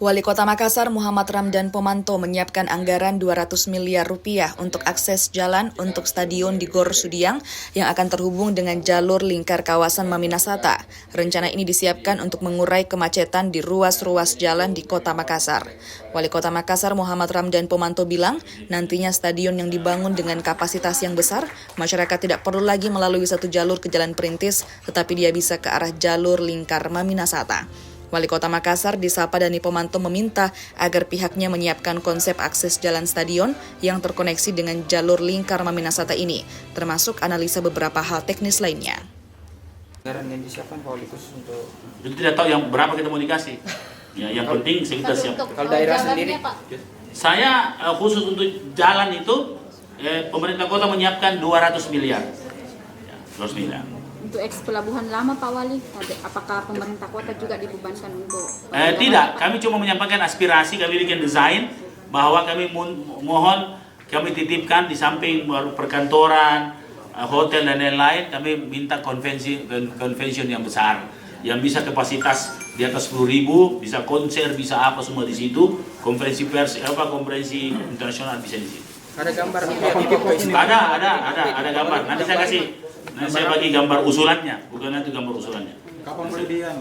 Wali Kota Makassar Muhammad Ramdan Pomanto menyiapkan anggaran 200 miliar rupiah untuk akses jalan untuk stadion di Gor Sudiang yang akan terhubung dengan jalur lingkar kawasan Maminasata. Rencana ini disiapkan untuk mengurai kemacetan di ruas-ruas jalan di Kota Makassar. Wali Kota Makassar Muhammad Ramdan Pomanto bilang, nantinya stadion yang dibangun dengan kapasitas yang besar, masyarakat tidak perlu lagi melalui satu jalur ke Jalan Perintis, tetapi dia bisa ke arah jalur lingkar Maminasata. Wali Kota Makassar Disapa Dani Pomanto meminta agar pihaknya menyiapkan konsep akses jalan stadion yang terkoneksi dengan jalur lingkar Maminasata ini, termasuk analisa beberapa hal teknis lainnya. Anggaran yang disiapkan Pak Wali khusus untuk... Jadi tidak tahu yang berapa kita mau dikasih. Ya, yang penting kita siap. Kalau daerah sendiri, Saya khusus untuk jalan itu, pemerintah kota menyiapkan 200 miliar. Ya, 200 miliar. Untuk eks pelabuhan lama Pak Wali, apakah pemerintah kota juga dibebankan untuk... Tidak, kami cuma menyampaikan aspirasi, kami bikin desain bahwa kami mohon kami titipkan di samping perkantoran, hotel dan lain-lain, kami minta convention yang besar, yang bisa kapasitas di atas 10.000, bisa konser, bisa apa semua di situ, konferensi pers, konferensi internasional bisa di situ. ada gambar titip ke sini. Ada gambar. Nanti saya kasih. Nanti saya bagi gambar usulannya, bukan nanti gambar usulannya. Kapan boleh dia?